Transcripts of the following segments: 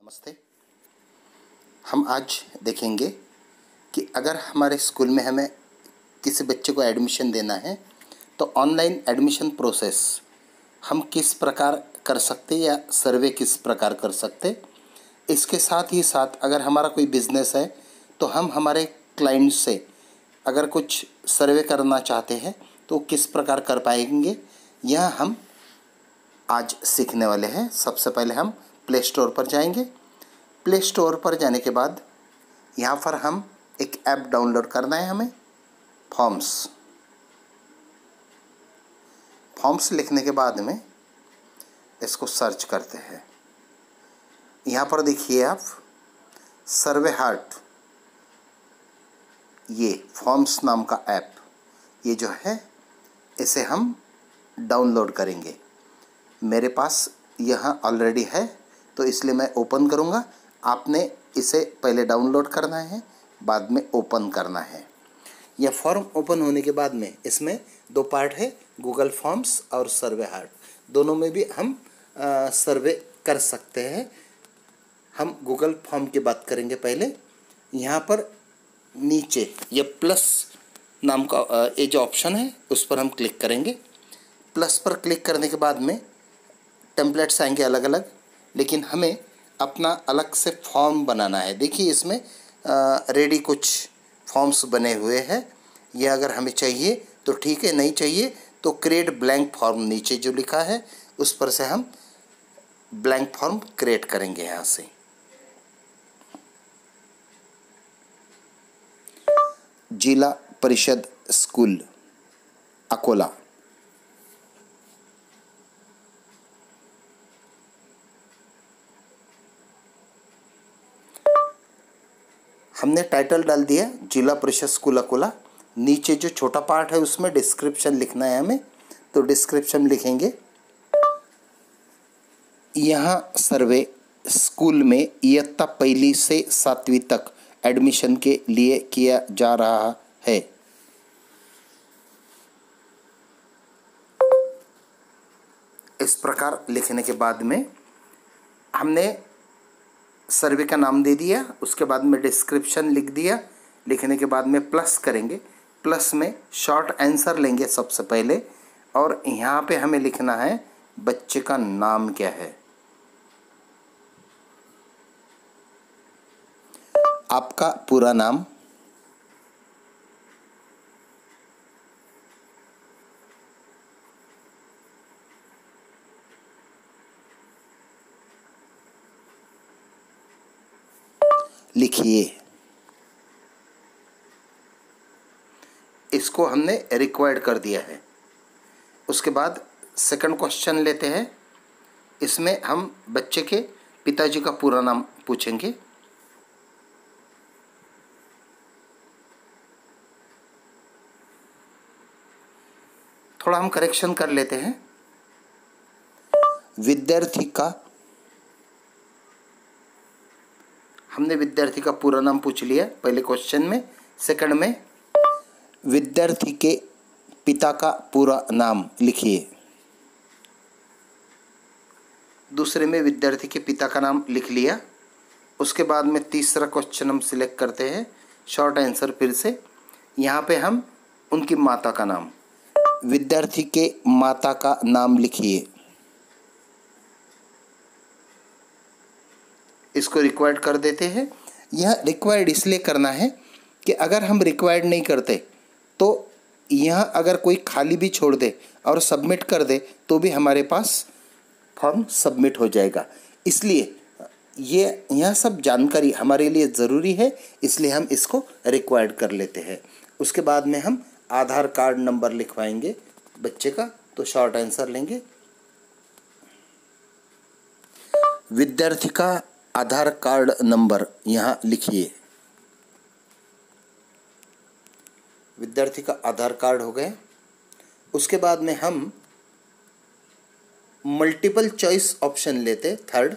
नमस्ते। हम आज देखेंगे कि अगर हमारे स्कूल में हमें किसी बच्चे को एडमिशन देना है तो ऑनलाइन एडमिशन प्रोसेस हम किस प्रकार कर सकते या सर्वे किस प्रकार कर सकते। इसके साथ ही साथ अगर हमारा कोई बिजनेस है तो हम हमारे क्लाइंट से अगर कुछ सर्वे करना चाहते हैं तो किस प्रकार कर पाएंगे, यह हम आज सीखने वाले हैं। सबसे पहले हम प्ले स्टोर पर जाएंगे। प्ले स्टोर पर जाने के बाद यहाँ पर हम एक ऐप डाउनलोड करना है हमें, फॉर्म्स लिखने के बाद में इसको सर्च करते हैं। यहाँ पर देखिए आप सर्वे हार्ट, ये फॉर्म्स नाम का ऐप, ये जो है इसे हम डाउनलोड करेंगे। मेरे पास यहाँ ऑलरेडी है तो इसलिए मैं ओपन करूँगा। आपने इसे पहले डाउनलोड करना है, बाद में ओपन करना है। यह फॉर्म ओपन होने के बाद में इसमें दो पार्ट है, गूगल फॉर्म्स और सर्वे हार्ट। दोनों में भी हम सर्वे कर सकते हैं। हम गूगल फॉर्म की बात करेंगे पहले। यहाँ पर नीचे ये प्लस नाम का ये जो ऑप्शन है उस पर हम क्लिक करेंगे। प्लस पर क्लिक करने के बाद में टेम्पलेट्स आएंगे अलग अलग, लेकिन हमें अपना अलग से फॉर्म बनाना है। देखिए इसमें रेडी कुछ फॉर्म्स बने हुए हैं। यह अगर हमें चाहिए तो ठीक है, नहीं चाहिए तो क्रिएट ब्लैंक फॉर्म नीचे जो लिखा है उस पर से हम ब्लैंक फॉर्म क्रिएट करेंगे। यहाँ से जिला परिषद स्कूल अकोला, हमने टाइटल डाल दिया जिला परिषद स्कूल अकोला। नीचे जो छोटा पार्ट है उसमें डिस्क्रिप्शन लिखना है हमें, तो डिस्क्रिप्शन लिखेंगे। यहाँ सर्वे स्कूल में इयत्ता 1 से 7वीं तक एडमिशन के लिए किया जा रहा है। इस प्रकार लिखने के बाद में हमने सर्वे का नाम दे दिया, उसके बाद में डिस्क्रिप्शन लिख दिया। लिखने के बाद में प्लस करेंगे, प्लस में शॉर्ट आंसर लेंगे सबसे पहले, और यहाँ पे हमें लिखना है बच्चे का नाम क्या है। आपका पूरा नाम, लिखिए। इसको हमने रिक्वायर्ड कर दिया है। उसके बाद सेकंड क्वेश्चन लेते हैं। इसमें हम बच्चे के पिताजी का पूरा नाम पूछेंगे। थोड़ा हम करेक्शन कर लेते हैं। विद्यार्थी का, हमने विद्यार्थी का पूरा नाम पूछ लिया पहले क्वेश्चन में। सेकंड में विद्यार्थी के पिता का पूरा नाम लिखिए। दूसरे में विद्यार्थी के पिता का नाम लिख लिया। उसके बाद में तीसरा क्वेश्चन हम सिलेक्ट करते हैं, शॉर्ट आंसर फिर से। यहाँ पे हम उनकी माता का नाम, विद्यार्थी के माता का नाम लिखिए। इसको रिक्वायर्ड कर देते हैं। यह रिक्वायर्ड इसलिए करना है कि अगर हम रिक्वायर्ड नहीं करते तो यहाँ अगर कोई खाली भी छोड़ दे और सबमिट कर दे तो भी हमारे पास फॉर्म सबमिट हो जाएगा। इसलिए ये यह सब जानकारी हमारे लिए ज़रूरी है, इसलिए हम इसको रिक्वायर्ड कर लेते हैं। उसके बाद में हम आधार कार्ड नंबर लिखवाएंगे बच्चे का, तो शॉर्ट आंसर लेंगे। विद्यार्थी का आधार कार्ड नंबर यहाँ लिखिए। विद्यार्थी का आधार कार्ड हो गया। उसके बाद में हम मल्टीपल चॉइस ऑप्शन लेते। थर्ड,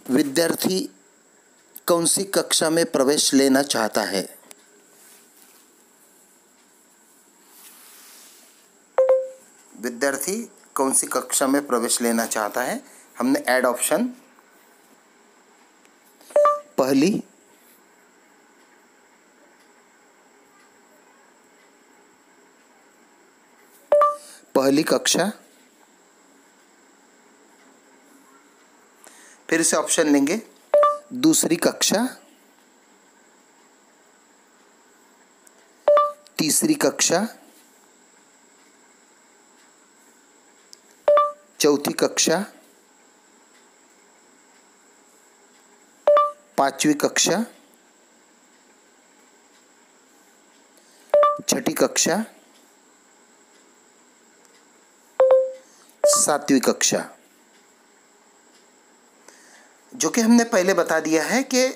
विद्यार्थी कौन सी कक्षा में प्रवेश लेना चाहता है। विद्यार्थी कौन सी कक्षा में प्रवेश लेना चाहता है। हमने ऐड ऑप्शन पहली कक्षा, फिर से ऑप्शन लेंगे दूसरी कक्षा, तीसरी कक्षा, चौथी कक्षा, पांचवी कक्षा, छठी कक्षा, सातवीं कक्षा। जो कि हमने पहले बता दिया है कि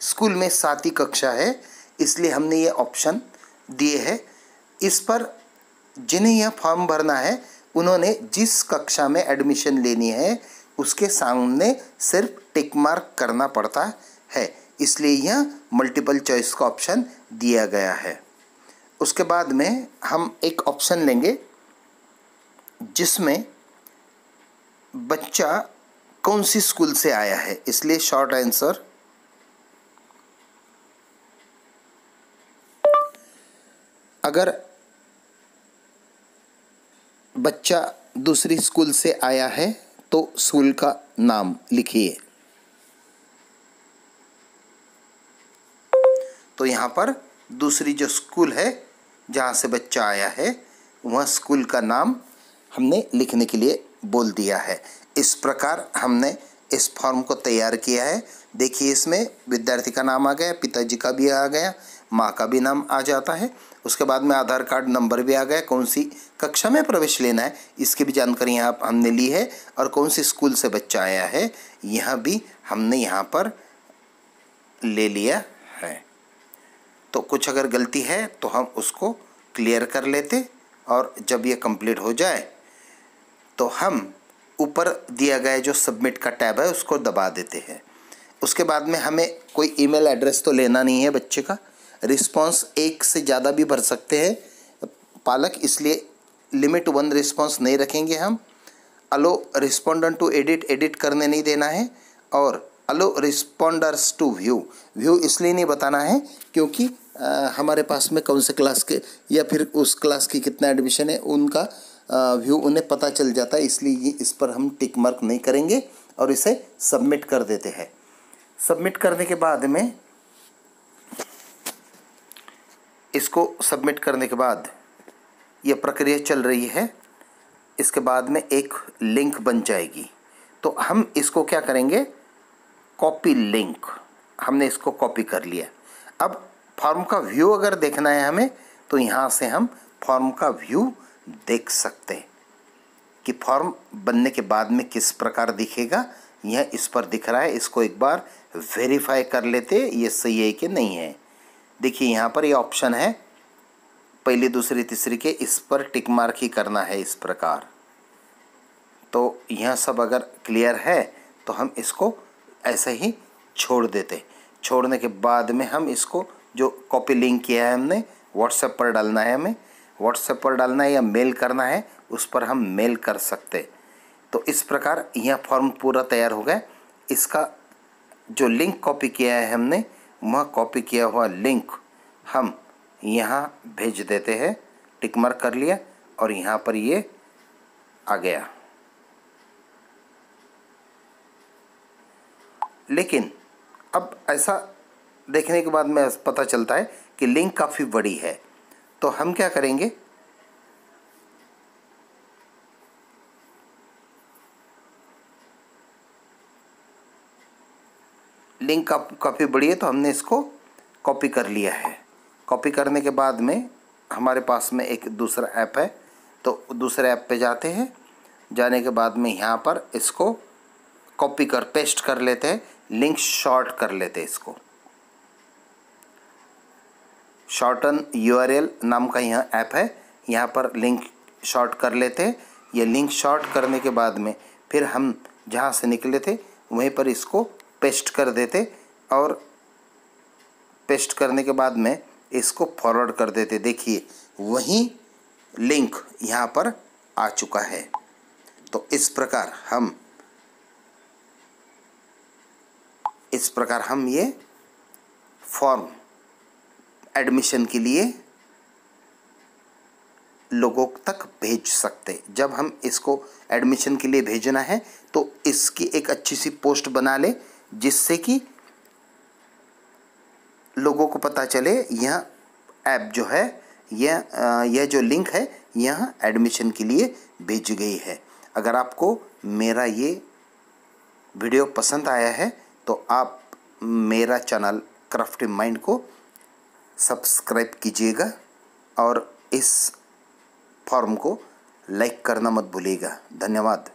स्कूल में 7वीं कक्षा है, इसलिए हमने ये ऑप्शन दिए हैं। इस पर जिन्हें यह फॉर्म भरना है उन्होंने जिस कक्षा में एडमिशन लेनी है उसके सामने सिर्फ टिक मार्क करना पड़ता है, इसलिए यह मल्टीपल चॉइस का ऑप्शन दिया गया है। उसके बाद में हम एक ऑप्शन लेंगे जिसमें बच्चा कौन सी स्कूल से आया है, इसलिए शॉर्ट आंसर अगर बच्चा दूसरी स्कूल से आया है तो स्कूल का नाम लिखिए। तो यहाँ पर दूसरी जो स्कूल है जहाँ से बच्चा आया है वह स्कूल का नाम हमने लिखने के लिए बोल दिया है। इस प्रकार हमने इस फॉर्म को तैयार किया है। देखिए इसमें विद्यार्थी का नाम आ गया, पिताजी का भी आ गया, माँ का भी नाम आ जाता है। उसके बाद में आधार कार्ड नंबर भी आ गया, कौन सी कक्षा में प्रवेश लेना है इसकी भी जानकारी यहाँ हमने ली है, और कौन सी स्कूल से बच्चा आया है यह भी हमने यहाँ पर ले लिया है। तो कुछ अगर गलती है तो हम उसको क्लियर कर लेते, और जब ये कंप्लीट हो जाए तो हम ऊपर दिया गया जो सबमिट का टैब है उसको दबा देते हैं। उसके बाद में हमें कोई ईमेल एड्रेस तो लेना नहीं है बच्चे का। रिस्पांस 1 से ज़्यादा भी भर सकते हैं पालक, इसलिए लिमिट 1 रिस्पांस नहीं रखेंगे हम। अलो रिस्पोंडेंट टू एडिट करने नहीं देना है, और अलो रिस्पोंडर्स टू व्यू इसलिए नहीं बताना है क्योंकि हमारे पास में कौन से क्लास के या फिर उस क्लास की कितना एडमिशन है उनका व्यू उन्हें पता चल जाता है, इसलिए इस पर हम टिक मार्क नहीं करेंगे और इसे सबमिट कर देते हैं। सबमिट करने के बाद में इसको सबमिट करने के बाद यह प्रक्रिया चल रही है। इसके बाद में एक लिंक बन जाएगी, तो हम इसको क्या करेंगे, कॉपी लिंक, हमने इसको कॉपी कर लिया। अब फॉर्म का व्यू अगर देखना है हमें तो यहाँ से हम फॉर्म का व्यू देख सकते हैं कि फॉर्म बनने के बाद में किस प्रकार दिखेगा। यह इस पर दिख रहा है, इसको एक बार वेरीफाई कर लेते ये सही है कि नहीं है। देखिए यहाँ पर ये ऑप्शन है पहली दूसरी तीसरी के, इस पर टिक मार्क ही करना है इस प्रकार। तो यह सब अगर क्लियर है तो हम इसको ऐसे ही छोड़ देते। छोड़ने के बाद में हम इसको जो कॉपी लिंक किया है हमने व्हाट्सएप पर डालना है, हमें व्हाट्सएप पर डालना है या मेल करना है उस पर हम मेल कर सकते। तो इस प्रकार यह फॉर्म पूरा तैयार हो गया। इसका जो लिंक कॉपी किया है हमने वह कॉपी किया हुआ लिंक हम यहाँ भेज देते हैं। टिक मार्क कर लिया और यहाँ पर ये आ गया। लेकिन अब ऐसा देखने के बाद में पता चलता है कि लिंक काफ़ी बड़ी है, तो हम क्या करेंगे, लिंक काफ़ी बड़ी है तो हमने इसको कॉपी कर लिया है। कॉपी करने के बाद में हमारे पास में एक दूसरा ऐप है, तो दूसरे ऐप पे जाते हैं। जाने के बाद में यहाँ पर इसको कॉपी कर पेस्ट कर लेते हैं, लिंक शॉर्ट कर लेते हैं। इसको शॉर्टन URL नाम का यहाँ ऐप है, यहाँ पर लिंक शॉर्ट कर लेते हैं। ये लिंक शॉर्ट करने के बाद में फिर हम जहाँ से निकले थे वहीं पर इसको पेस्ट कर देते, और पेस्ट करने के बाद में इसको फॉरवर्ड कर देते। देखिए वही लिंक यहाँ पर आ चुका है। तो इस प्रकार हम ये फॉर्म एडमिशन के लिए लोगों तक भेज सकते। जब हम इसको एडमिशन के लिए भेजना है तो इसकी एक अच्छी सी पोस्ट बना ले, जिससे कि लोगों को पता चले यह ऐप जो है, यह जो लिंक है यह एडमिशन के लिए भेजी गई है। अगर आपको मेरा ये वीडियो पसंद आया है तो आप मेरा चैनल क्राफ्टी माइंड को सब्सक्राइब कीजिएगा और इस फॉर्म को लाइक करना मत भूलिएगा। धन्यवाद।